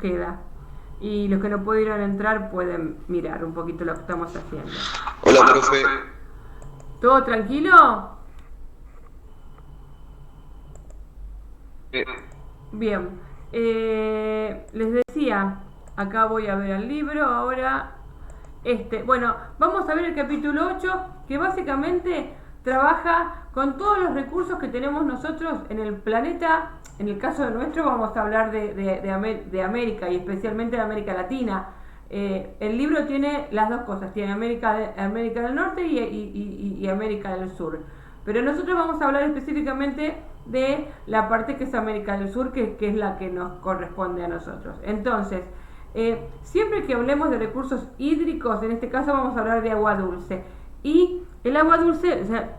queda. Y los que no pudieron entrar pueden mirar un poquito lo que estamos haciendo. Hola, profe. ¿Todo tranquilo? Eh, Bien. Les decía, acá voy a ver el libro ahora. Bueno, vamos a ver el capítulo 8 que básicamente trabaja con todos los recursos que tenemos nosotros en el planeta. En el caso de nuestro vamos a hablar de América y especialmente de América Latina. El libro tiene las dos cosas, tiene América del Norte y América del Sur. Pero nosotros vamos a hablar específicamente de la parte que es América del Sur, que es la que nos corresponde a nosotros. Entonces, siempre que hablemos de recursos hídricos, en este caso vamos a hablar de agua dulce. Y el agua dulce, o sea,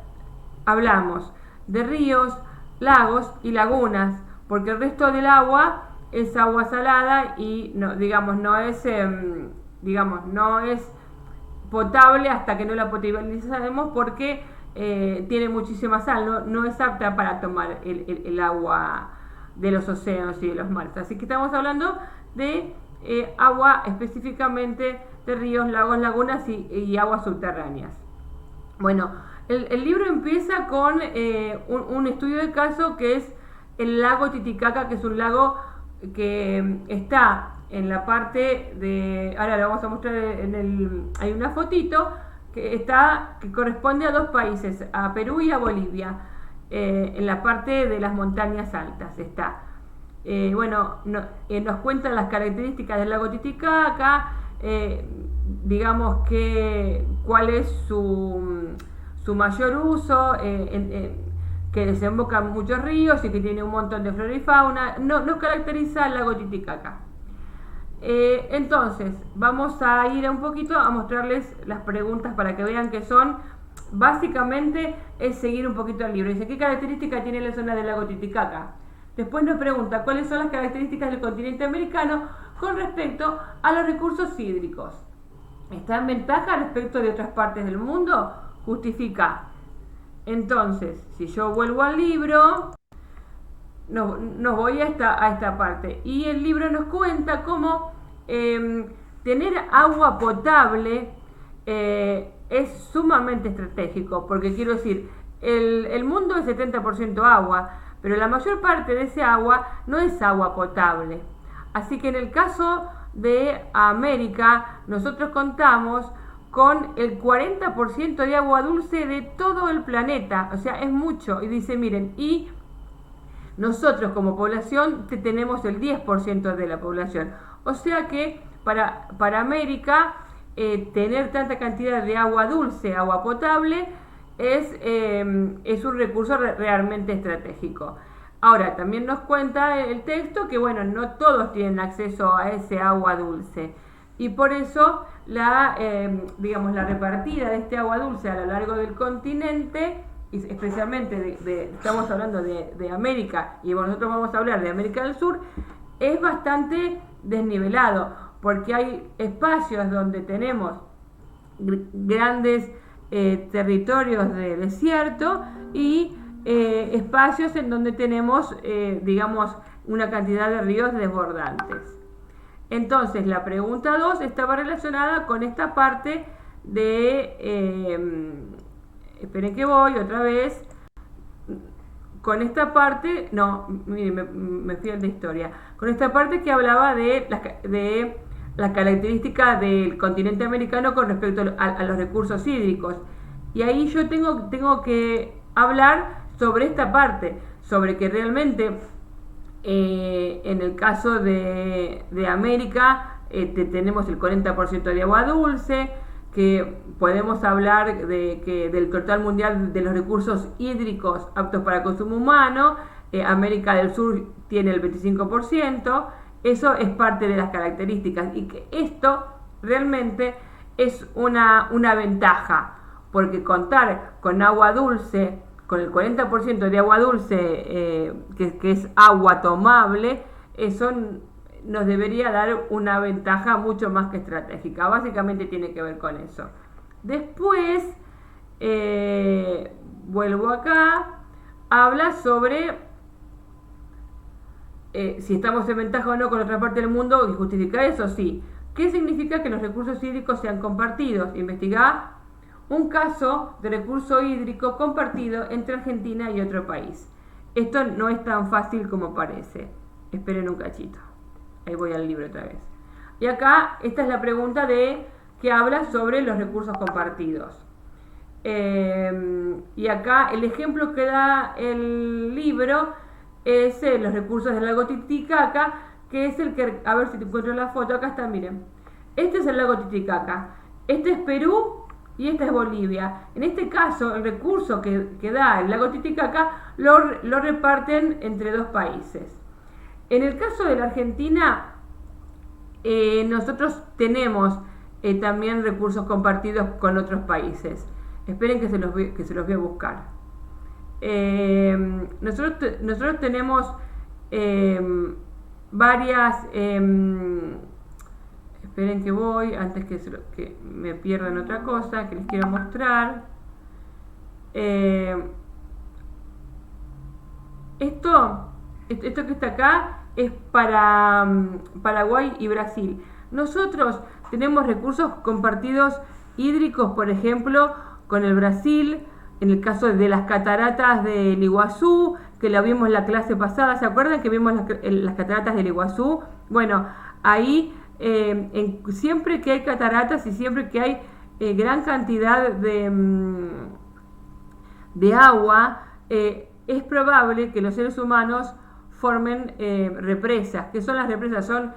hablamos de ríos, lagos y lagunas, porque el resto del agua es agua salada y no, no es potable hasta que no la potabilizamos porque tiene muchísima sal, no es apta para tomar el agua de los océanos y de los mares. Así que estamos hablando de agua específicamente de ríos, lagos, lagunas y aguas subterráneas. Bueno, el libro empieza con un estudio de caso que es el lago Titicaca, que es un lago que está en la parte de... Ahora lo vamos a mostrar hay una fotito que corresponde a dos países, a Perú y a Bolivia, en la parte de las montañas altas está. Nos cuentan las características del lago Titicaca, digamos que cuál es su mayor uso, que desemboca en muchos ríos y que tiene un montón de flora y fauna. Nos caracteriza el lago Titicaca. Entonces, vamos a ir un poquito a mostrarles las preguntas para que vean que son, básicamente, es seguir un poquito el libro. Dice, ¿qué características tiene la zona del lago Titicaca? Después nos pregunta, ¿cuáles son las características del continente americano con respecto a los recursos hídricos? ¿Está en ventaja respecto de otras partes del mundo? Justifica. Entonces, si yo vuelvo al libro, nos voy a esta parte. Y el libro nos cuenta cómo tener agua potable es sumamente estratégico, porque quiero decir, el mundo es 70% agua, pero la mayor parte de ese agua no es agua potable. Así que en el caso de América, nosotros contamos con el 40% de agua dulce de todo el planeta, o sea, es mucho. Y dice, miren, y nosotros como población tenemos el 10% de la población. O sea que para América tener tanta cantidad de agua dulce, agua potable, es un recurso realmente estratégico. Ahora, también nos cuenta el texto que, bueno, no todos tienen acceso a ese agua dulce. Y por eso la repartida de este agua dulce a lo largo del continente, y especialmente estamos hablando de América, y nosotros vamos a hablar de América del Sur, es bastante desnivelado, porque hay espacios donde tenemos grandes territorios de desierto y espacios en donde tenemos, una cantidad de ríos desbordantes. Entonces, la pregunta 2 estaba relacionada con esta parte de... esperen que voy otra vez. Con esta parte... No, miren, me fui al de historia. Con esta parte que hablaba de las características del continente americano con respecto a los recursos hídricos. Y ahí yo tengo que hablar sobre esta parte, sobre que realmente en el caso de América tenemos el 40% de agua dulce, que podemos hablar del total mundial de los recursos hídricos aptos para consumo humano, América del Sur tiene el 25%, eso es parte de las características y que esto realmente es una ventaja, porque contar con agua dulce, con el 40% de agua dulce que es agua tomable, eso nos debería dar una ventaja mucho más que estratégica. Básicamente tiene que ver con eso. Después, vuelvo acá, habla sobre si estamos en ventaja o no con otra parte del mundo, y justificar eso, sí. ¿Qué significa que los recursos hídricos sean compartidos? Investigar un caso de recurso hídrico compartido entre Argentina y otro país. Esto no es tan fácil como parece. Esperen un cachito. Ahí voy al libro otra vez. Y acá, esta es la pregunta que habla sobre los recursos compartidos. Y acá el ejemplo que da el libro es los recursos del lago Titicaca, que es el que, a ver si te encuentro la foto, acá está, miren. Este es el lago Titicaca, este es Perú y esta es Bolivia. En este caso, el recurso que da el lago Titicaca lo reparten entre dos países. En el caso de la Argentina, nosotros tenemos también recursos compartidos con otros países. Esperen que se los voy a buscar. Nosotros tenemos varias... esperen que voy, antes que me pierdan otra cosa que les quiero mostrar. Esto que está acá es para Paraguay y Brasil. Nosotros tenemos recursos compartidos hídricos, por ejemplo, con el Brasil, en el caso de las cataratas del Iguazú, que la vimos en la clase pasada. ¿Se acuerdan que vimos las cataratas del Iguazú? Bueno, ahí siempre que hay cataratas y siempre que hay gran cantidad de agua, es probable que los seres humanos formen represas. ¿Qué son las represas? Son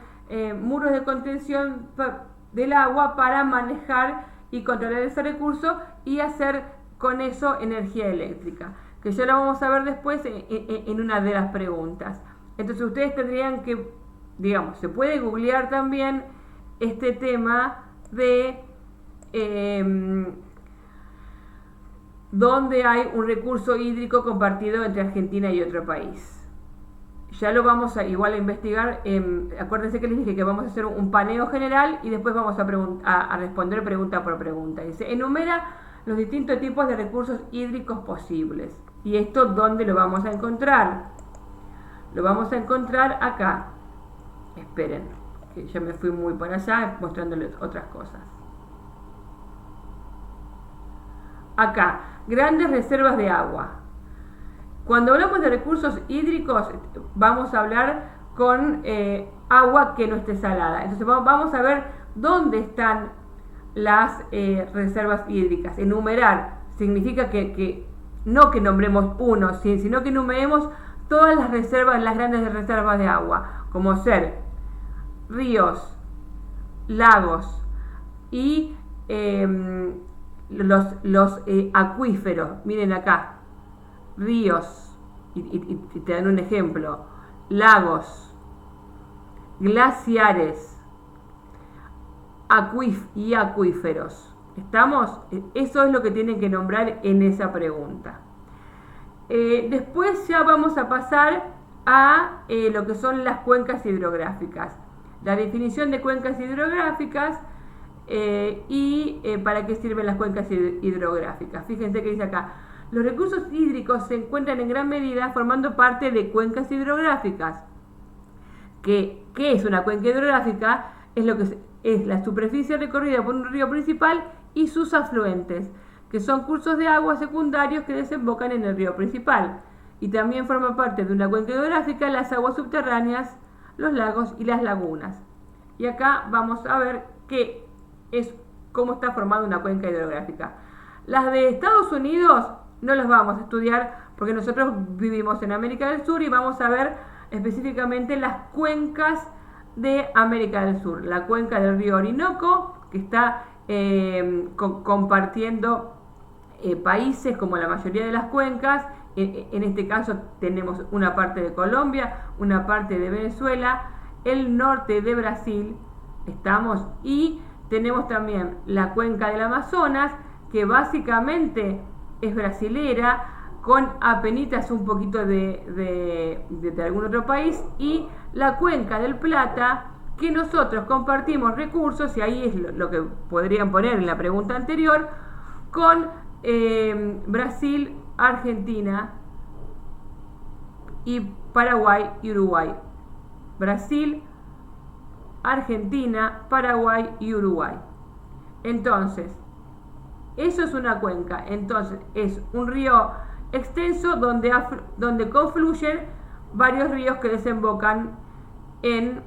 muros de contención del agua para manejar y controlar ese recurso y hacer con eso energía eléctrica, que ya lo vamos a ver después en una de las preguntas. Entonces ustedes tendrían que, digamos, se puede googlear también este tema de donde hay un recurso hídrico compartido entre Argentina y otro país. Ya lo vamos igual a investigar. Acuérdense que les dije que vamos a hacer un paneo general y después vamos a responder pregunta por pregunta. Dice, enumera los distintos tipos de recursos hídricos posibles. ¿Y esto dónde lo vamos a encontrar? Lo vamos a encontrar acá. Esperen, que ya me fui muy para allá mostrándoles otras cosas. Acá, grandes reservas de agua. Cuando hablamos de recursos hídricos, vamos a hablar con agua que no esté salada. Entonces vamos a ver dónde están las reservas hídricas. Enumerar significa que no que nombremos uno, sino que enumeremos todas las reservas, las grandes reservas de agua, como ser ríos, lagos y los acuíferos. Miren acá. Ríos, y te dan un ejemplo, lagos, glaciares y acuíferos. ¿Estamos? Eso es lo que tienen que nombrar en esa pregunta. Después ya vamos a pasar a lo que son las cuencas hidrográficas. La definición de cuencas hidrográficas y para qué sirven las cuencas hidrográficas. Fíjense que dice acá. Los recursos hídricos se encuentran en gran medida formando parte de cuencas hidrográficas. ¿Qué es una cuenca hidrográfica? Es la superficie recorrida por un río principal y sus afluentes, que son cursos de agua secundarios que desembocan en el río principal. Y también forma parte de una cuenca hidrográfica las aguas subterráneas, los lagos y las lagunas. Y acá vamos a ver cómo está formada una cuenca hidrográfica. Las de Estados Unidos no las vamos a estudiar porque nosotros vivimos en América del Sur y vamos a ver específicamente las cuencas de América del Sur. La cuenca del río Orinoco, que está compartiendo países como la mayoría de las cuencas. En este caso tenemos una parte de Colombia, una parte de Venezuela, el norte de Brasil, y tenemos también la cuenca del Amazonas, que básicamente es brasilera, con apenitas un poquito de algún otro país, y la cuenca del Plata, que nosotros compartimos recursos, y ahí es lo que podrían poner en la pregunta anterior, con Brasil, Argentina y Paraguay y Uruguay. Brasil, Argentina, Paraguay y Uruguay. Entonces, eso es una cuenca. Entonces, es un río extenso donde confluyen varios ríos que desembocan en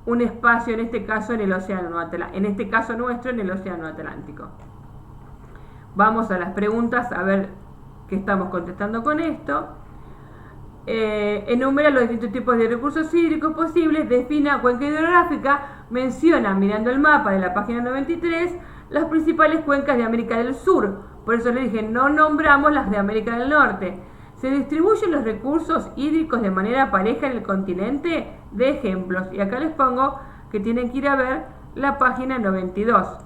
un espacio, en este caso en el océano Atlántico, en este caso nuestro en el océano Atlántico. Vamos a las preguntas a ver qué estamos contestando con esto. Enumera los distintos tipos de recursos hídricos posibles, defina cuenca hidrográfica, menciona, mirando el mapa de la página 93, las principales cuencas de América del Sur. Por eso le dije, no nombramos las de América del Norte. ¿Se distribuyen los recursos hídricos de manera pareja en el continente? De ejemplos. Y acá les pongo que tienen que ir a ver la página 92.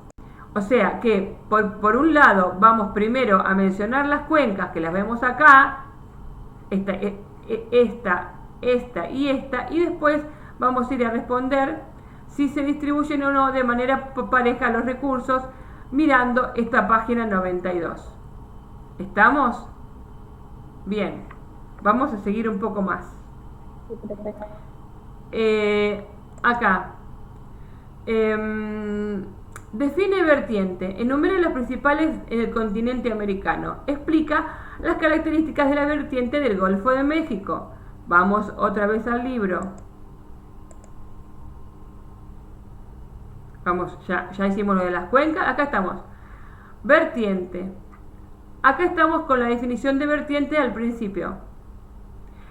O sea que, por un lado, vamos primero a mencionar las cuencas, que las vemos acá, esta y esta, y después vamos a ir a responder si se distribuyen o no de manera pareja los recursos, mirando esta página 92. ¿Estamos? Bien, vamos a seguir un poco más. Acá. Define vertiente. Enumera las principales en el continente americano. Explica las características de la vertiente del Golfo de México. Vamos otra vez al libro. Vamos, ya hicimos lo de las cuencas. Acá estamos. Vertiente. Acá estamos con la definición de vertiente al principio.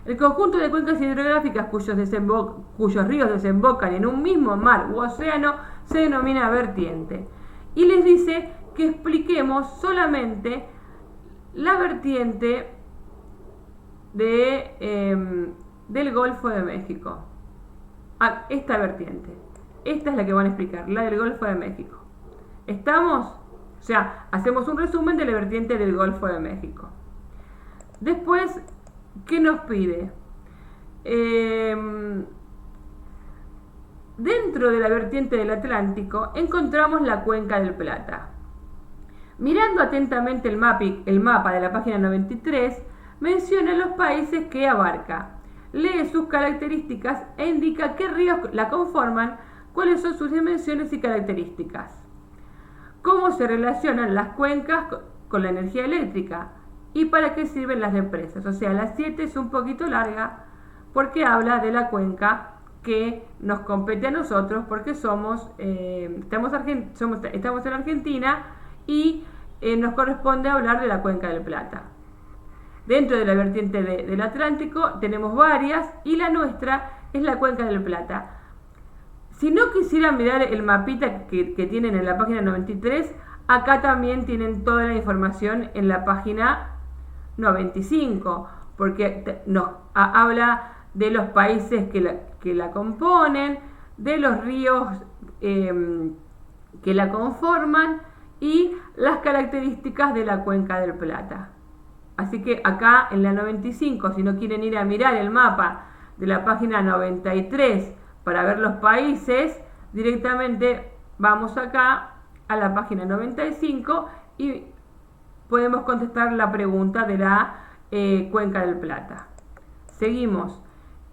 El conjunto de cuencas hidrográficas cuyos ríos desembocan en un mismo mar u océano se denomina vertiente. Y les dice que expliquemos solamente la vertiente del Golfo de México. Esta vertiente. Esta es la que van a explicar, la del Golfo de México. ¿Estamos? O sea, hacemos un resumen de la vertiente del Golfo de México. Después, ¿qué nos pide? Dentro de la vertiente del Atlántico encontramos la Cuenca del Plata. Mirando atentamente el mapa de la página 93, menciona los países que abarca, lee sus características e indica qué ríos la conforman, cuáles son sus dimensiones y características, cómo se relacionan las cuencas con la energía eléctrica y para qué sirven las represas. O sea, la 7 es un poquito larga porque habla de la cuenca que nos compete a nosotros porque estamos en Argentina y nos corresponde hablar de la Cuenca del Plata. Dentro de la vertiente del Atlántico tenemos varias y la nuestra es la Cuenca del Plata. Si no quisieran mirar el mapita que tienen en la página 93, acá también tienen toda la información en la página 95, porque nos habla de los países que la componen, de los ríos que la conforman y las características de la Cuenca del Plata. Así que acá en la 95, si no quieren ir a mirar el mapa de la página 93 para ver los países, directamente vamos acá a la página 95 y podemos contestar la pregunta de la Cuenca del Plata. Seguimos.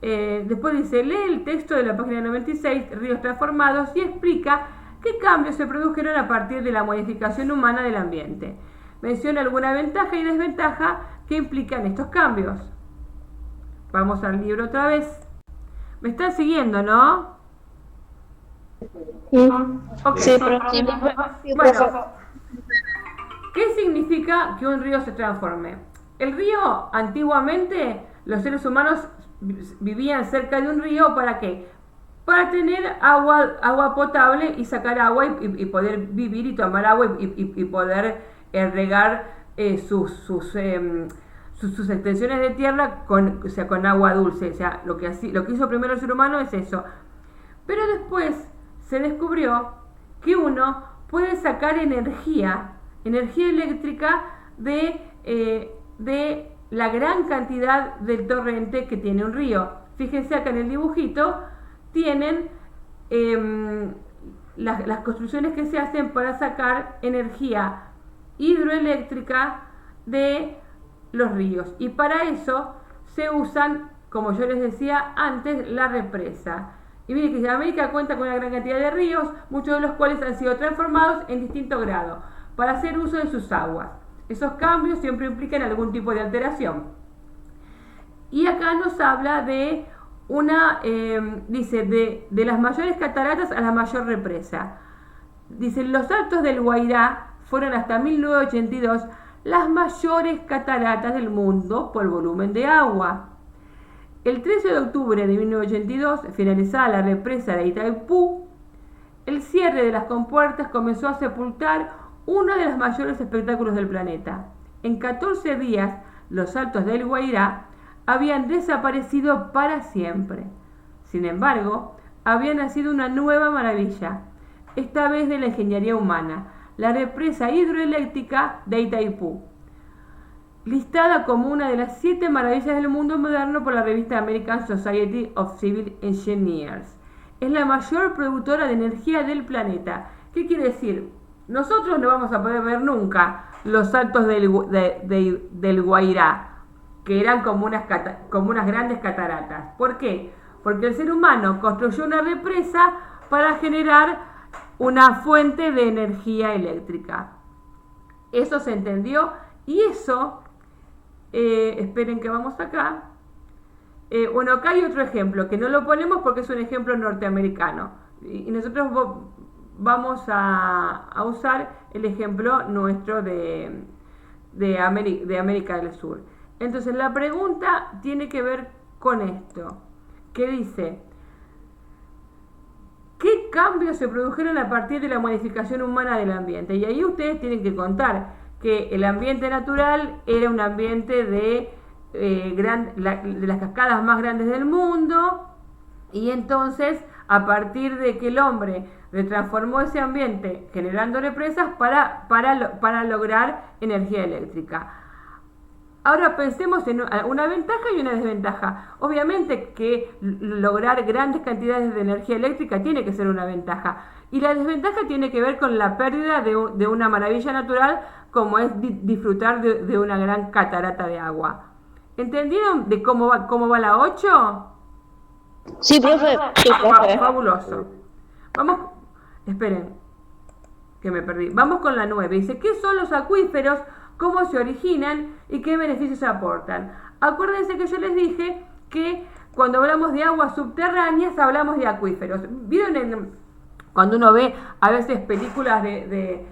Después dice, lee el texto de la página 96, Ríos Transformados, y explica qué cambios se produjeron a partir de la modificación humana del ambiente. Menciona alguna ventaja y desventaja que implican estos cambios. Vamos al libro otra vez. ¿Me están siguiendo, no? Sí. Okay. Sí, Bueno, ¿qué significa que un río se transforme? El río, antiguamente, los seres humanos vivían cerca de un río, ¿para qué? Para tener agua potable y sacar agua y poder vivir y tomar agua y poder regar sus extensiones de tierra con agua dulce. O sea, lo que hizo primero el ser humano es eso. Pero después se descubrió que uno puede sacar energía eléctrica de la gran cantidad del torrente que tiene un río. Fíjense acá en el dibujito, tienen las construcciones que se hacen para sacar energía hidroeléctrica de los ríos, y para eso se usan como yo les decía antes, la represa. Y miren que América cuenta con una gran cantidad de ríos, muchos de los cuales han sido transformados en distinto grado para hacer uso de sus aguas. Esos cambios siempre implican algún tipo de alteración. Y acá nos habla de dice, de las mayores cataratas a la mayor represa. Dice, los Altos del Guairá fueron hasta 1982 las mayores cataratas del mundo por volumen de agua. El 13 de octubre de 1982, finalizada la represa de Itaipú, el cierre de las compuertas comenzó a sepultar uno de los mayores espectáculos del planeta. En 14 días, los Altos del Guairá habían desaparecido para siempre. Sin embargo, había nacido una nueva maravilla, esta vez de la ingeniería humana, la represa hidroeléctrica de Itaipú, listada como una de las 7 maravillas del mundo moderno por la revista American Society of Civil Engineers. Es la mayor productora de energía del planeta. ¿Qué quiere decir? Nosotros no vamos a poder ver nunca los Altos del Guairá, que eran como unas grandes cataratas. ¿Por qué? Porque el ser humano construyó una represa para generar una fuente de energía eléctrica. Eso se entendió y eso, esperen que vamos acá. Bueno, acá hay otro ejemplo, que no lo ponemos porque es un ejemplo norteamericano. Y nosotros vamos a usar el ejemplo nuestro de América del Sur. Entonces la pregunta tiene que ver con esto, que dice, ¿qué cambios se produjeron a partir de la modificación humana del ambiente? Y ahí ustedes tienen que contar que el ambiente natural era un ambiente de las cascadas más grandes del mundo, y entonces a partir de que el hombre retransformó ese ambiente generando represas para lograr energía eléctrica. Ahora pensemos en una ventaja y una desventaja. Obviamente que lograr grandes cantidades de energía eléctrica tiene que ser una ventaja. Y la desventaja tiene que ver con la pérdida de una maravilla natural como es disfrutar de una gran catarata de agua. ¿Entendieron de cómo va la 8? Sí, profe. Sí, profe. Fabuloso. Vamos, esperen, que me perdí. Vamos con la 9. Dice, ¿qué son los acuíferos? ¿Cómo se originan y qué beneficios aportan? Acuérdense que yo les dije que cuando hablamos de aguas subterráneas hablamos de acuíferos. ¿Vieron cuando uno ve a veces películas de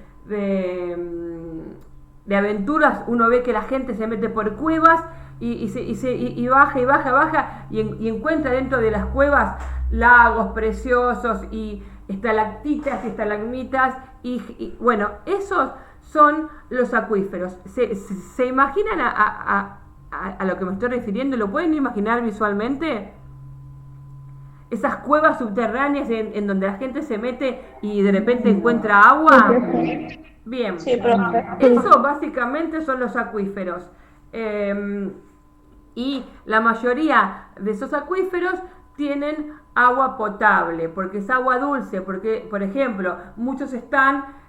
aventuras? Uno ve que la gente se mete por cuevas y baja y encuentra dentro de las cuevas lagos preciosos y estalactitas y estalagmitas y bueno, esos son los acuíferos. ¿Se imaginan a lo que me estoy refiriendo? ¿Lo pueden imaginar visualmente? Esas cuevas subterráneas en donde la gente se mete y de repente encuentra agua. Bien, sí, profe. Eso básicamente son los acuíferos. Y la mayoría de esos acuíferos tienen agua potable, porque es agua dulce, porque, por ejemplo, muchos están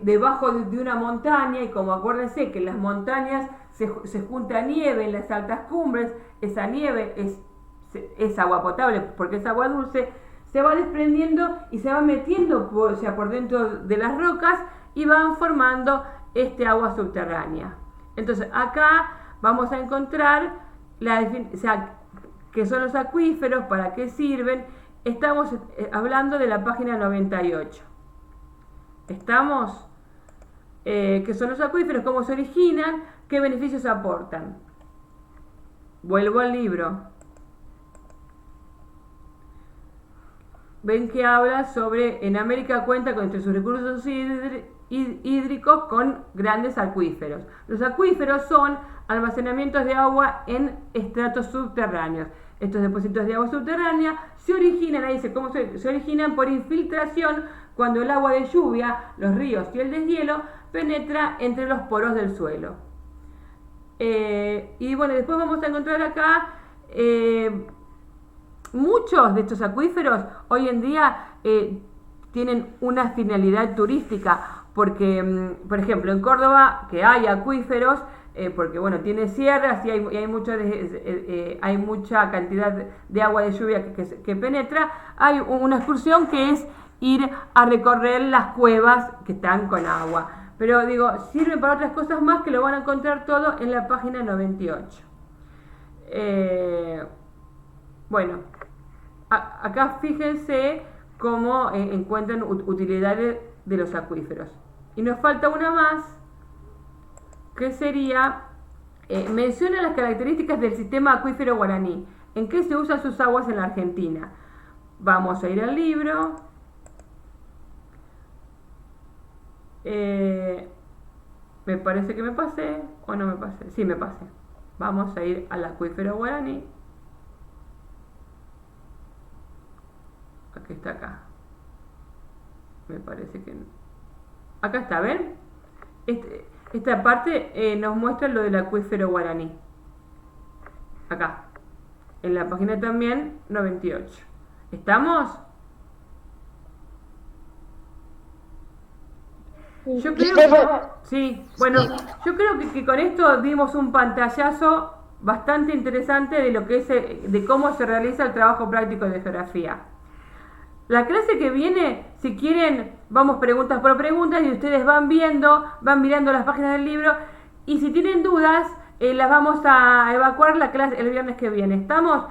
debajo de una montaña y como acuérdense que en las montañas se junta nieve en las altas cumbres, esa nieve es agua potable porque es agua dulce, se va desprendiendo y se va metiendo por dentro de las rocas y van formando este agua subterránea. Entonces acá vamos a encontrar qué son los acuíferos, para qué sirven. Estamos hablando de la página 98. ¿Estamos? ¿Qué son los acuíferos? ¿Cómo se originan? ¿Qué beneficios aportan? Vuelvo al libro. Ven que habla sobre, en América cuenta con entre sus recursos hídricos con grandes acuíferos. Los acuíferos son almacenamientos de agua en estratos subterráneos. Estos depósitos de agua subterránea se originan, ahí dice cómo se originan por infiltración cuando el agua de lluvia, los ríos y el deshielo penetra entre los poros del suelo. Y bueno, después vamos a encontrar acá muchos de estos acuíferos hoy en día tienen una finalidad turística, porque, por ejemplo, en Córdoba, que hay acuíferos, porque bueno, tiene sierras y hay mucha cantidad de agua de lluvia que penetra. Hay una excursión que es ir a recorrer las cuevas que están con agua. Pero digo, sirve para otras cosas más que lo van a encontrar todo en la página 98. Bueno, acá fíjense cómo encuentran utilidades de los acuíferos. Y nos falta una más, que sería, menciona las características del sistema acuífero guaraní. ¿En qué se usan sus aguas en la Argentina? Vamos a ir al libro. Me parece que me pasé, o no me pasé. Sí, me pasé. Vamos a ir al acuífero guaraní. Aquí está, acá. Me parece que no. Acá está, ¿ven? Esta parte nos muestra lo del acuífero guaraní. Acá. En la página también 98. ¿Estamos? Yo creo sí, bueno, yo creo que con esto dimos un pantallazo bastante interesante de lo que es de cómo se realiza el trabajo práctico de geografía. La clase que viene, si quieren, vamos preguntas por preguntas y ustedes van mirando las páginas del libro, y si tienen dudas, las vamos a evacuar la clase el viernes que viene. ¿Estamos?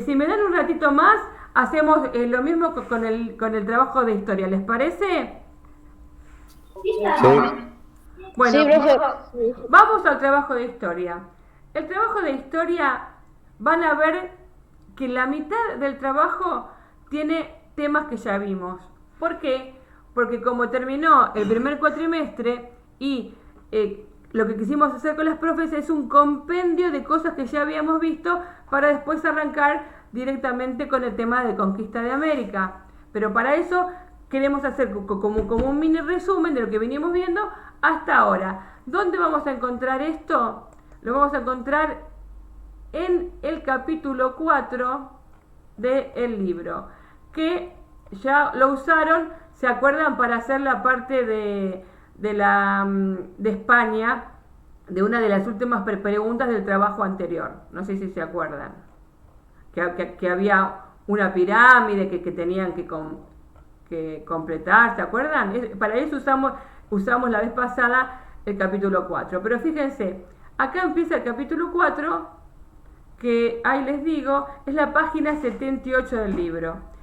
Si me dan un ratito más, hacemos lo mismo con el trabajo de historia. ¿Les parece? Sí. Bueno, Sí, profe. vamos al trabajo de historia. El trabajo de historia, van a ver que la mitad del trabajo tiene temas que ya vimos. ¿Por qué? Porque como terminó el primer cuatrimestre y lo que quisimos hacer con las profes es un compendio de cosas que ya habíamos visto para después arrancar directamente con el tema de conquista de América. Pero para eso queremos hacer como un mini resumen de lo que venimos viendo hasta ahora. ¿Dónde vamos a encontrar esto? Lo vamos a encontrar en el capítulo 4 del libro, que ya lo usaron, ¿se acuerdan? Para hacer la parte de España, de una de las últimas preguntas del trabajo anterior. No sé si se acuerdan. Que había una pirámide que tenían que completar, ¿se acuerdan? Para eso usamos la vez pasada el capítulo 4. Pero fíjense, acá empieza el capítulo 4, que ahí les digo, es la página 78 del libro.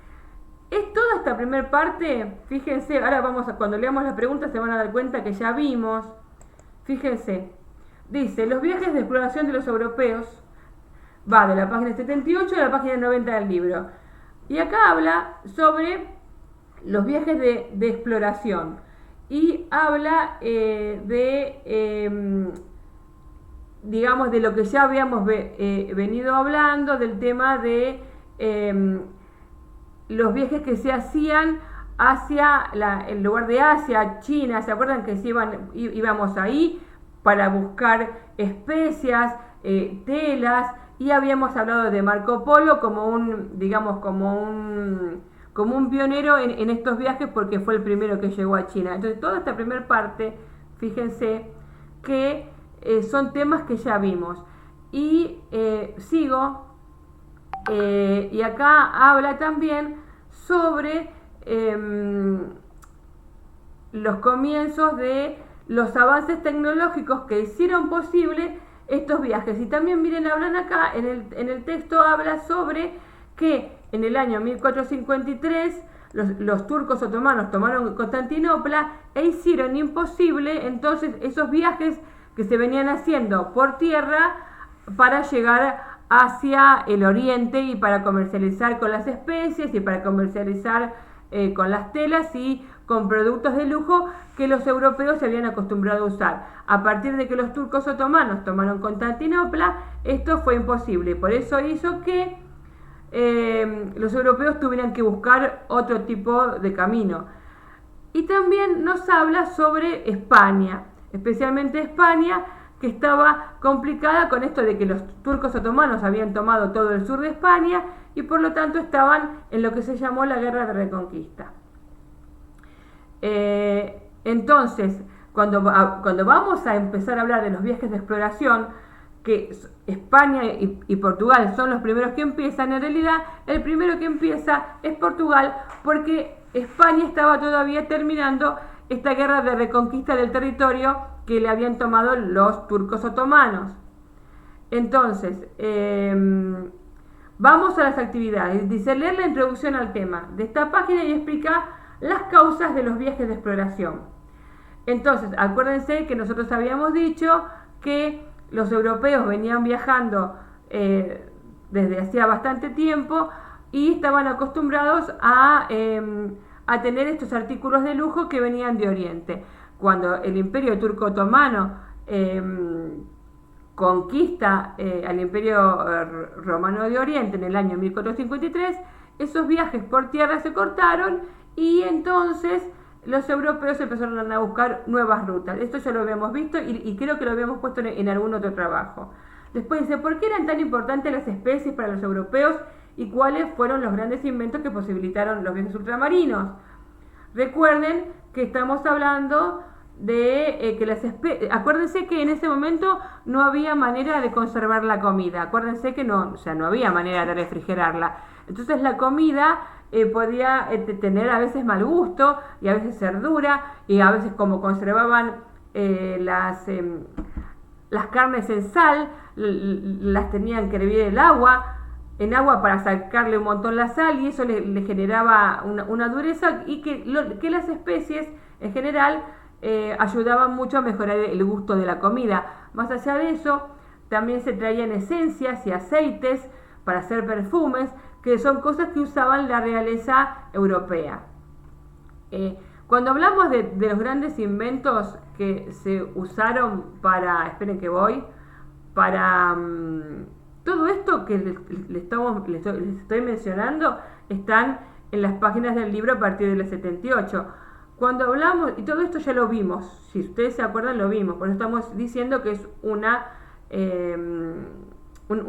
Es toda esta primera parte, fíjense, ahora cuando leamos las preguntas se van a dar cuenta que ya vimos. Fíjense, dice, los viajes de exploración de los europeos, va de la página 78 a la página 90 del libro. Y acá habla sobre los viajes de exploración. Y habla digamos, de lo que ya habíamos venido hablando, del tema de los viajes que se hacían hacia el lugar de Asia, China. ¿Se acuerdan que íbamos ahí para buscar especias, telas? Y habíamos hablado de Marco Polo como un pionero en estos viajes, porque fue el primero que llegó a China. Entonces toda esta primera parte, fíjense que son temas que ya vimos. Y sigo. Y acá habla también sobre los comienzos de los avances tecnológicos que hicieron posible estos viajes. Y también miren, hablan acá, en el texto habla sobre que en el año 1453 los turcos otomanos tomaron Constantinopla e hicieron imposible entonces esos viajes que se venían haciendo por tierra para llegar hacia el oriente y para comercializar con las especies y para comercializar con las telas y con productos de lujo que los europeos se habían acostumbrado a usar. A partir de que los turcos otomanos tomaron Constantinopla, esto fue imposible. Por eso hizo que los europeos tuvieran que buscar otro tipo de camino. Y también nos habla sobre España, especialmente España, que estaba complicada con esto de que los turcos otomanos habían tomado todo el sur de España y por lo tanto estaban en lo que se llamó la Guerra de Reconquista. Entonces, cuando vamos a empezar a hablar de los viajes de exploración, que España y Portugal son los primeros que empiezan, en realidad el primero que empieza es Portugal, porque España estaba todavía terminando esta guerra de reconquista del territorio que le habían tomado los turcos otomanos. Entonces, vamos a las actividades. Dice, leer la introducción al tema de esta página y explica las causas de los viajes de exploración. Entonces, acuérdense que nosotros habíamos dicho que los europeos venían viajando desde hacía bastante tiempo y estaban acostumbrados a tener estos artículos de lujo que venían de Oriente. Cuando el Imperio Turco Otomano conquista al Imperio Romano de Oriente en el año 1453, esos viajes por tierra se cortaron y entonces los europeos empezaron a buscar nuevas rutas. Esto ya lo habíamos visto y creo que lo habíamos puesto en algún otro trabajo. Después dice, ¿por qué eran tan importantes las especies para los europeos y cuáles fueron los grandes inventos que posibilitaron los viajes ultramarinos? Recuerden que estamos hablando de que las especies... Acuérdense que en ese momento no había manera de conservar la comida. Acuérdense que no había manera de refrigerarla. Entonces la comida podía tener a veces mal gusto y a veces ser dura, y a veces, como conservaban las carnes en sal, las tenían que hervir en agua para sacarle un montón la sal, y eso le generaba una dureza, y que las especies en general ayudaban mucho a mejorar el gusto de la comida. Más allá de eso, también se traían esencias y aceites para hacer perfumes, que son cosas que usaban la realeza europea. Cuando hablamos de los grandes inventos que se usaron para, esperen que voy, para todo esto que les estoy mencionando, están en las páginas del libro a partir del 78. Cuando hablamos, y todo esto ya lo vimos, si ustedes se acuerdan lo vimos, por eso estamos diciendo que es un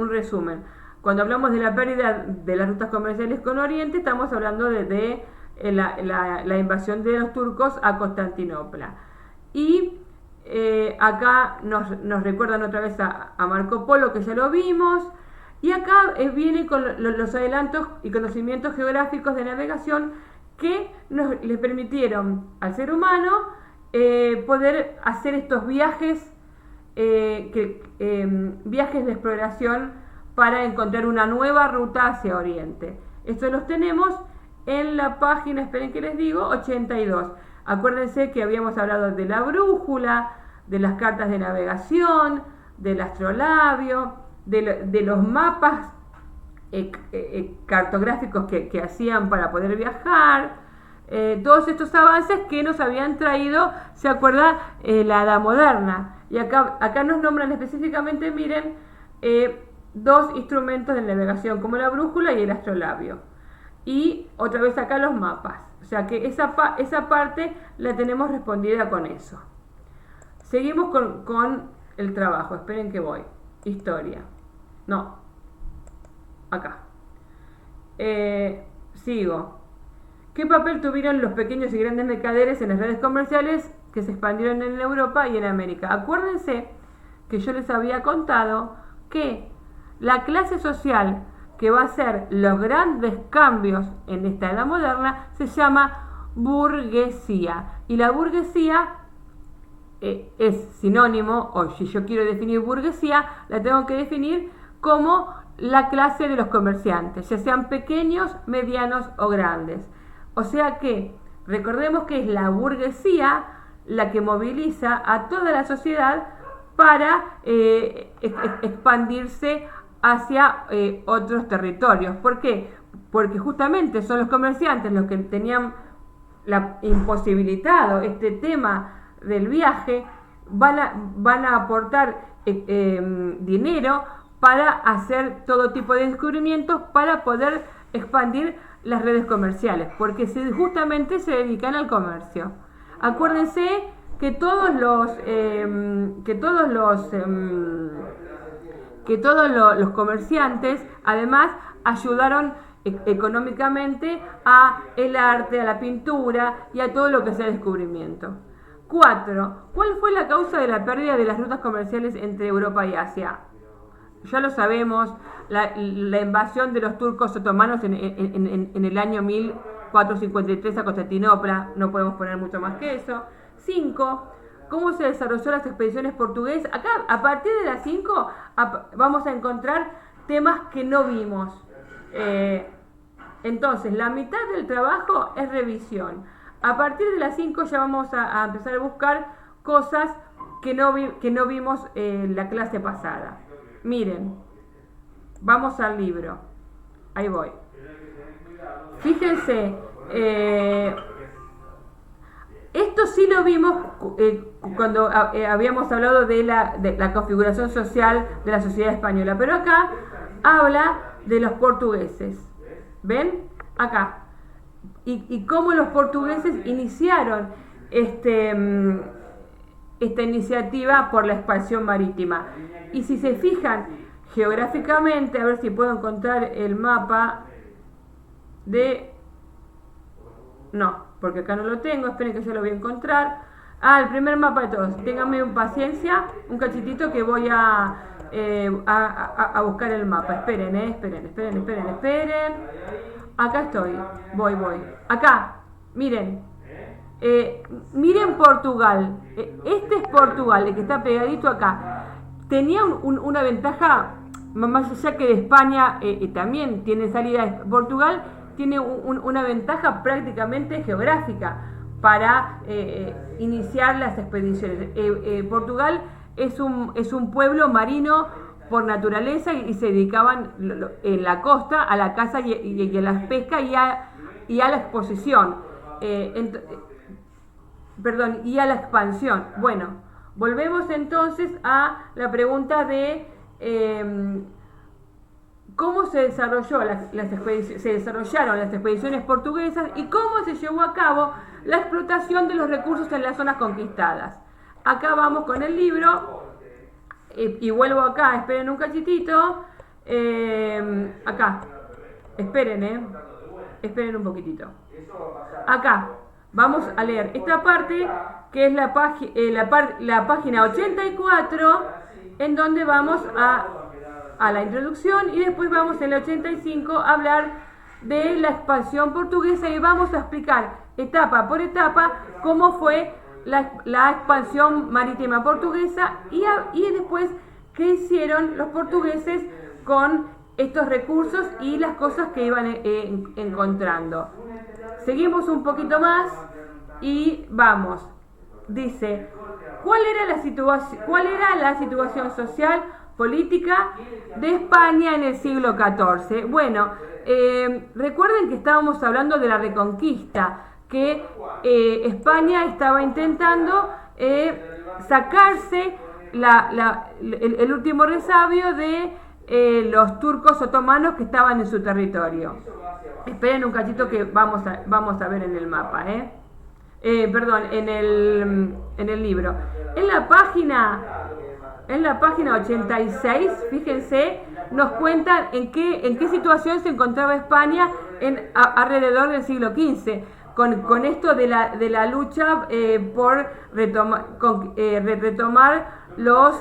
resumen. Cuando hablamos de la pérdida de las rutas comerciales con Oriente, estamos hablando de la invasión de los turcos a Constantinopla. Y acá nos recuerdan otra vez a Marco Polo, que ya lo vimos. Y acá viene con los adelantos y conocimientos geográficos de navegación que le permitieron al ser humano poder hacer estos viajes, viajes de exploración para encontrar una nueva ruta hacia Oriente. Esto los tenemos en la página, esperen que les digo, 82. Acuérdense que habíamos hablado de la brújula, de las cartas de navegación, del astrolabio, de los mapas cartográficos que hacían para poder viajar. Todos estos avances que nos habían traído, ¿se acuerda? La Edad Moderna. Y acá nos nombran específicamente, miren, dos instrumentos de navegación, como la brújula y el astrolabio. Y otra vez acá los mapas. O sea que esa parte la tenemos respondida con eso. Seguimos con el trabajo. Esperen que voy. Historia. No. Acá. Sigo. ¿Qué papel tuvieron los pequeños y grandes mercaderes en las redes comerciales que se expandieron en Europa y en América? Acuérdense que yo les había contado que la clase social que va a hacer los grandes cambios en esta edad moderna se llama burguesía. Y la burguesía es sinónimo, o si yo quiero definir burguesía, la tengo que definir como la clase de los comerciantes, ya sean pequeños, medianos o grandes. O sea que recordemos que es la burguesía la que moviliza a toda la sociedad para expandirse hacia otros territorios. ¿Por qué? Porque justamente son los comerciantes los que tenían imposibilitado este tema del viaje, van a aportar dinero para hacer todo tipo de descubrimientos para poder expandir las redes comerciales, porque justamente se dedican al comercio. Acuérdense que todos los comerciantes además ayudaron económicamente a el arte, a la pintura y a todo lo que sea descubrimiento. 4. ¿Cuál fue la causa de la pérdida de las rutas comerciales entre Europa y Asia? Ya lo sabemos, la invasión de los turcos otomanos en el año 1453 a Constantinopla, no podemos poner mucho más que eso. 5. ¿Cómo se desarrolló las expediciones portuguesas? Acá, a partir de las 5, vamos a encontrar temas que no vimos. Entonces, la mitad del trabajo es revisión. A partir de las 5 ya vamos a empezar a buscar cosas que no vimos en la clase pasada. Miren, vamos al libro. Ahí voy. Fíjense, esto sí lo vimos cuando habíamos hablado de la configuración social de la sociedad española, pero acá habla de los portugueses. ¿Ven? Acá. Y cómo los portugueses iniciaron esta iniciativa por la expansión marítima. Y si se fijan geográficamente, a ver si puedo encontrar el mapa de... No, porque acá no lo tengo, esperen que yo lo voy a encontrar. El primer mapa de todos. Ténganme paciencia, un cachitito que voy a buscar el mapa. Esperen. Acá estoy, voy. Acá, miren. Miren Portugal. Este es Portugal, el que está pegadito acá. Tenía una ventaja, más allá que de España, también tiene salida. Portugal tiene una ventaja prácticamente geográfica para iniciar las expediciones. Portugal es un pueblo marino por naturaleza y se dedicaban en la costa a la caza y a la pesca y a la exposición. Y a la expansión. Bueno, volvemos entonces a la pregunta de cómo se desarrollaron las expediciones portuguesas y cómo se llevó a cabo la explotación de los recursos en las zonas conquistadas. Acá vamos con el libro y vuelvo acá, esperen un cachitito. Acá, esperen un poquitito. Acá vamos a leer esta parte que es la página 84, en donde vamos a la introducción, y después vamos en el 85 a hablar de la expansión portuguesa y vamos a explicar etapa por etapa cómo fue la expansión marítima portuguesa y después qué hicieron los portugueses con estos recursos y las cosas que iban encontrando. Seguimos un poquito más y vamos. Dice, ¿cuál era la situación social política de España en el siglo XIV? Bueno, recuerden que estábamos hablando de la Reconquista, que España estaba intentando sacarse el último resabio de los turcos otomanos que estaban en su territorio. Esperen un cachito que vamos a ver en el mapa, en el libro. En la página 86, fíjense, nos cuentan en qué situación se encontraba España alrededor del siglo XV, con esto de la lucha por retomar los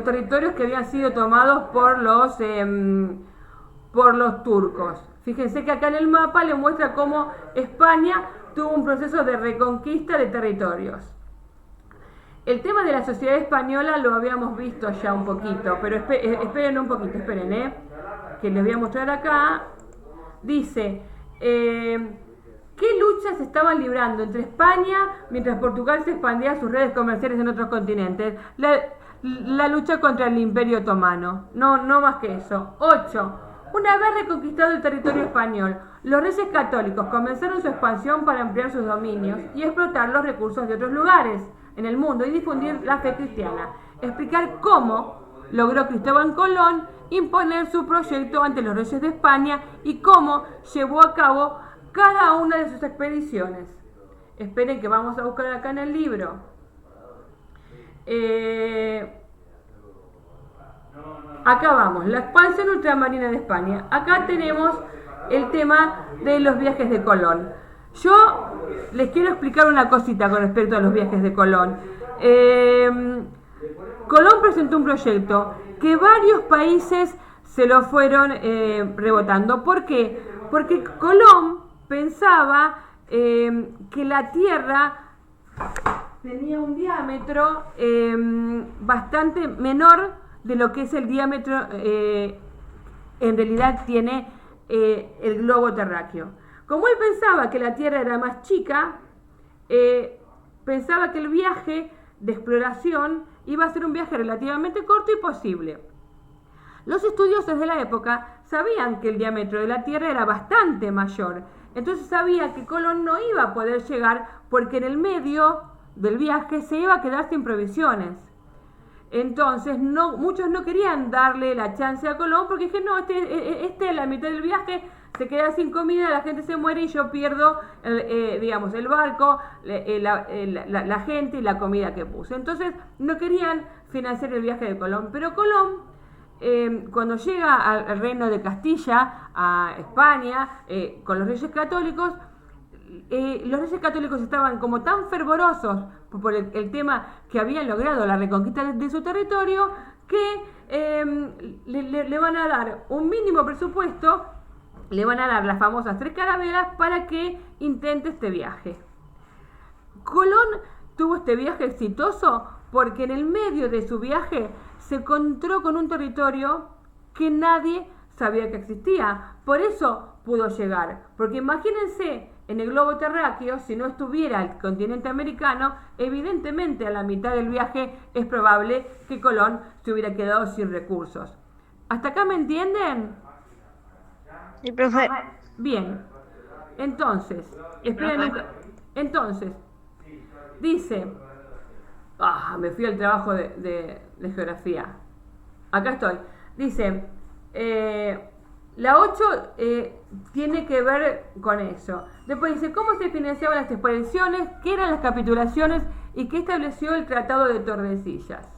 territorios que habían sido tomados por los turcos. Fíjense que acá en el mapa le muestra cómo España tuvo un proceso de reconquista de territorios. El tema de la sociedad española lo habíamos visto ya un poquito, pero esperen un poquito, que les voy a mostrar acá. Dice, ¿qué luchas estaban librando entre España mientras Portugal se expandía sus redes comerciales en otros continentes? La lucha contra el Imperio Otomano, no más que eso. 8. Una vez reconquistado el territorio español, los reyes católicos comenzaron su expansión para ampliar sus dominios y explotar los recursos de otros lugares en el mundo y difundir la fe cristiana. Explicar cómo logró Cristóbal Colón imponer su proyecto ante los reyes de España y cómo llevó a cabo cada una de sus expediciones. Esperen que vamos a buscar acá en el libro. Acá vamos, la expansión ultramarina de España. Acá tenemos el tema de los viajes de Colón. Yo les quiero explicar una cosita con respecto a los viajes de Colón. Colón presentó un proyecto que varios países se lo fueron rebotando. ¿Por qué? Porque Colón pensaba que la Tierra tenía un diámetro bastante menor de lo que es el diámetro en realidad tiene el globo terráqueo. Como él pensaba que la Tierra era más chica, pensaba que el viaje de exploración iba a ser un viaje relativamente corto y posible. Los estudiosos de la época sabían que el diámetro de la Tierra era bastante mayor, entonces sabía que Colón no iba a poder llegar porque en el medio del viaje se iba a quedar sin provisiones. Entonces muchos no querían darle la chance a Colón porque dije, no, este es la mitad del viaje, se queda sin comida, la gente se muere y yo pierdo el barco, la gente y la comida que puse. Entonces no querían financiar el viaje de Colón, pero Colón cuando llega al reino de Castilla, a España, con los reyes católicos estaban como tan fervorosos por el tema que habían logrado la reconquista de su territorio que le van a dar un mínimo presupuesto, le van a dar las famosas 3 carabelas para que intente este viaje. Colón tuvo este viaje exitoso porque en el medio de su viaje se encontró con un territorio que nadie sabía que existía. Por eso pudo llegar. Porque imagínense, en el globo terráqueo, si no estuviera el continente americano, evidentemente a la mitad del viaje es probable que Colón se hubiera quedado sin recursos. ¿Hasta acá me entienden? Sí, profe. Bien. Entonces, esperen. Entonces, dice... me fui al trabajo de geografía. Acá estoy. Dice, la 8 tiene que ver con eso. Después dice, ¿cómo se financiaban las expediciones? ¿Qué eran las capitulaciones? ¿Y qué estableció el Tratado de Tordesillas?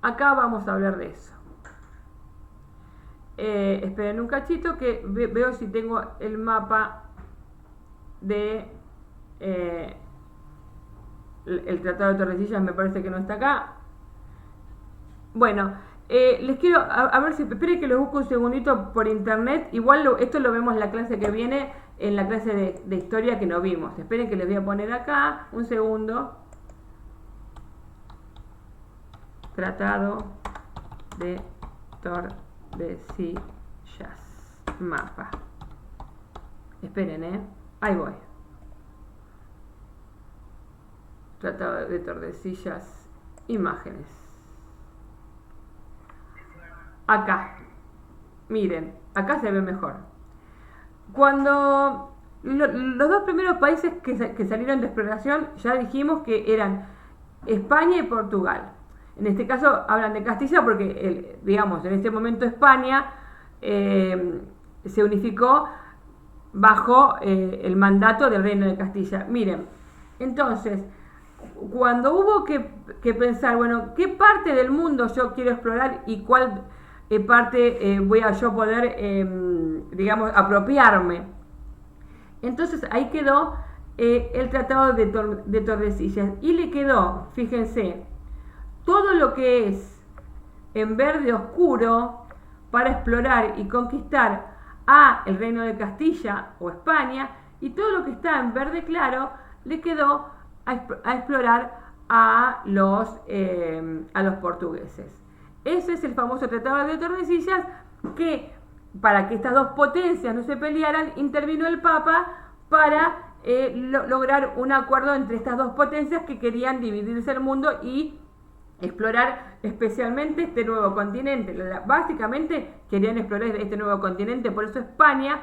Acá vamos a hablar de eso. Esperen un cachito que veo si tengo el mapa de el Tratado de Tordesillas. Me parece que no está acá. Bueno, les quiero a ver si esperen que lo busco un segundito por internet. Igual esto lo vemos en la clase que viene, en la clase de historia que no vimos. Esperen que les voy a poner acá un segundo. Tratado de Tordesillas, mapa. Esperen, ahí voy. Tratado de Tordesillas, imágenes. Acá. Miren, acá se ve mejor. Cuando los dos primeros países que salieron de exploración, ya dijimos que eran España y Portugal. En este caso hablan de Castilla porque, digamos, en este momento España se unificó bajo el mandato del Reino de Castilla. Miren, entonces, cuando hubo que pensar, bueno, ¿qué parte del mundo yo quiero explorar y cuál parte voy a yo poder, digamos, apropiarme? Entonces ahí quedó el Tratado de Tordesillas y le quedó, fíjense, todo lo que es en verde oscuro para explorar y conquistar a el Reino de Castilla o España, y todo lo que está en verde claro le quedó a explorar a los portugueses. Ese es el famoso Tratado de Tordesillas, que para que estas dos potencias no se pelearan, intervino el Papa para lograr un acuerdo entre estas dos potencias que querían dividirse el mundo y explorar especialmente este nuevo continente. Básicamente querían explorar este nuevo continente, por eso España,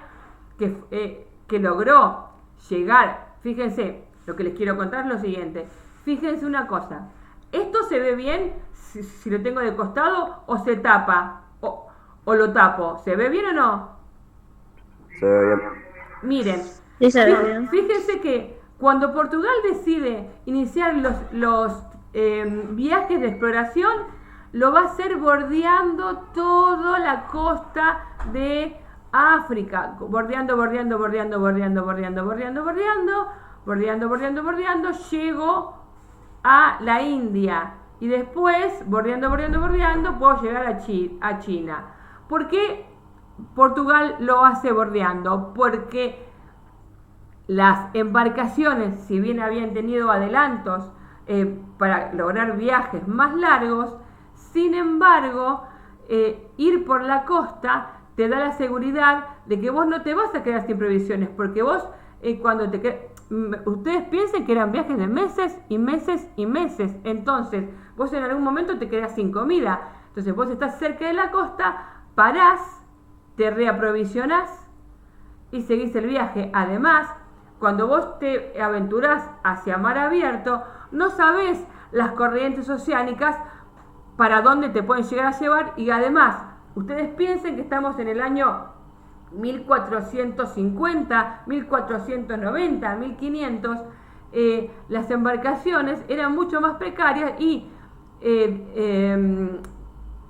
que logró llegar, fíjense, lo que les quiero contar es lo siguiente, fíjense una cosa, ¿esto se ve bien si lo tengo de costado o se tapa o lo tapo? ¿Se ve bien o no? Se ve bien. Miren, Sí, se ve bien. fíjense que cuando Portugal decide iniciar los viajes de exploración, lo va a hacer bordeando toda la costa de África, bordeando, bordeando, bordeando, bordeando, bordeando, bordeando, bordeando, bordeando, bordeando, bordeando, llego a la India y después, bordeando, bordeando, bordeando, puedo llegar a China. ¿Por qué Portugal lo hace bordeando? Porque las embarcaciones, si bien habían tenido adelantos para lograr viajes más largos, sin embargo, ir por la costa te da la seguridad de que vos no te vas a quedar sin provisiones, porque vos cuando ustedes piensen que eran viajes de meses y meses y meses, entonces vos en algún momento te quedás sin comida, entonces vos estás cerca de la costa, parás, te reaprovisionás y seguís el viaje. Además, cuando vos te aventurás hacia mar abierto, no sabés las corrientes oceánicas para dónde te pueden llegar a llevar, y además, ustedes piensen que estamos en el año 1450, 1490, 1500, las embarcaciones eran mucho más precarias y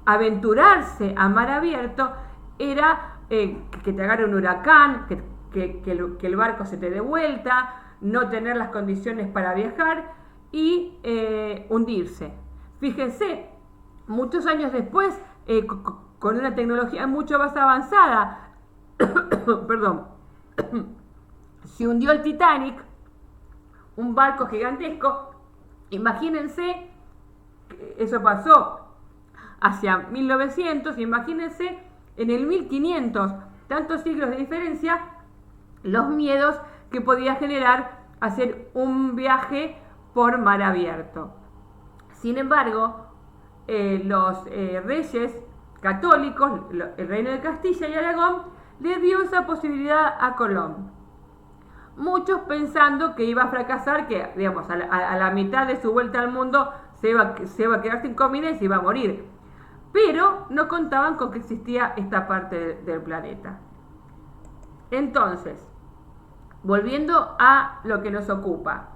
aventurarse a mar abierto era que te agarre un huracán, que el barco se te dé vuelta, no tener las condiciones para viajar y hundirse. Fíjense, muchos años después, con una tecnología mucho más avanzada, perdón, se hundió el Titanic, un barco gigantesco. Imagínense, eso pasó hacia 1900, imagínense en el 1500, tantos siglos de diferencia, los miedos que podía generar hacer un viaje por mar abierto. Sin embargo, los reyes católicos, el reino de Castilla y Aragón, le dio esa posibilidad a Colón. Muchos pensando que iba a fracasar, que digamos a la mitad de su vuelta al mundo se iba a quedar sin comida y se iba a morir. Pero no contaban con que existía esta parte del planeta. Entonces, volviendo a lo que nos ocupa.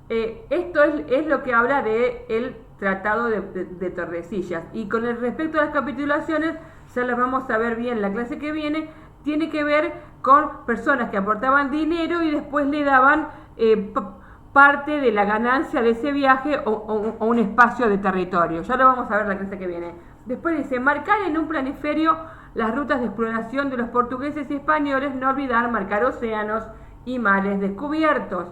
Esto es lo que habla del Tratado de Tordesillas. Y con respecto a las capitulaciones, ya las vamos a ver bien la clase que viene. Tiene que ver con personas que aportaban dinero y después le daban parte de la ganancia de ese viaje o un espacio de territorio. Ya lo vamos a ver la clase que viene. Después dice, marcar en un planiferio las rutas de exploración de los portugueses y españoles, no olvidar marcar océanos y mares descubiertos.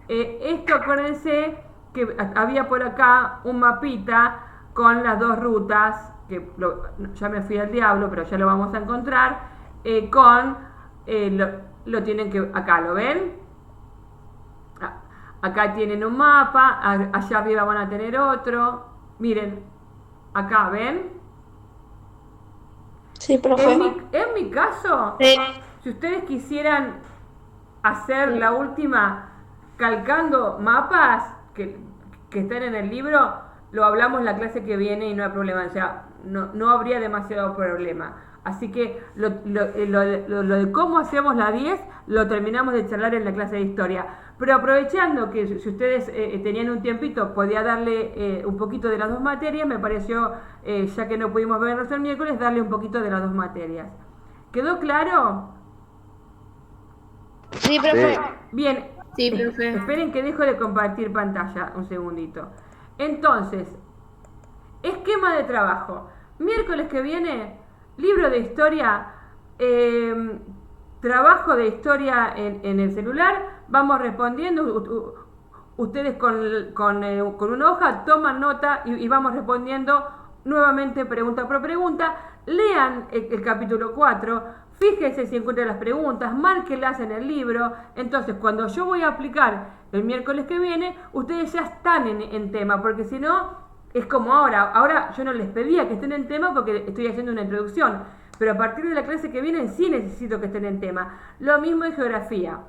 Esto, acuérdense que había por acá un mapita con las dos rutas, que ya me fui al diablo, pero ya lo vamos a encontrar, lo tienen que, acá lo ven, acá tienen un mapa, allá arriba van a tener otro, miren, acá ven. Sí, profe. En mi caso, Sí. si ustedes quisieran hacer la última calcando mapas que están en el libro, lo hablamos la clase que viene y no hay problema, o sea, no habría demasiado problema. Así que lo de cómo hacemos la 10 lo terminamos de charlar en la clase de historia. Pero aprovechando que si ustedes tenían un tiempito, podía darle un poquito de las dos materias, me pareció, ya que no pudimos vernos el miércoles, darle un poquito de las dos materias. ¿Quedó claro? Sí, profe. Sí. Bien, Sí, profe. esperen que dejo de compartir pantalla un segundito. Entonces, esquema de trabajo. Miércoles que viene, libro de historia, trabajo de historia en el celular. Vamos respondiendo. Ustedes con una hoja toman nota y vamos respondiendo nuevamente pregunta por pregunta. Lean el capítulo 4. Fíjense si encuentran las preguntas, márquenlas en el libro. Entonces, cuando yo voy a aplicar el miércoles que viene, ustedes ya están en tema, porque si no, es como ahora. Ahora yo no les pedía que estén en tema porque estoy haciendo una introducción, pero a partir de la clase que viene sí necesito que estén en tema. Lo mismo en geografía.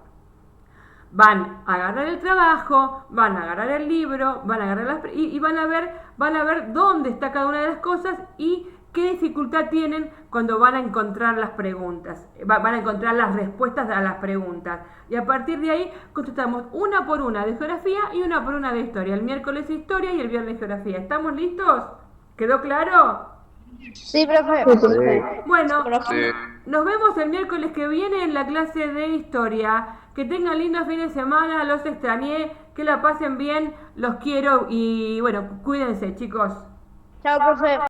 Van a agarrar el trabajo, van a agarrar el libro, van a agarrar y van a ver dónde está cada una de las cosas y qué dificultad tienen cuando van a encontrar las preguntas, van a encontrar las respuestas a las preguntas. Y a partir de ahí contestamos una por una de geografía y una por una de historia. El miércoles historia y el viernes geografía. ¿Estamos listos? ¿Quedó claro? Sí, profe. Sí. Bueno, Sí. nos vemos el miércoles que viene en la clase de historia. Que tengan lindo fin de semana, los extrañé, que la pasen bien, los quiero y bueno, cuídense chicos. Chao, profe.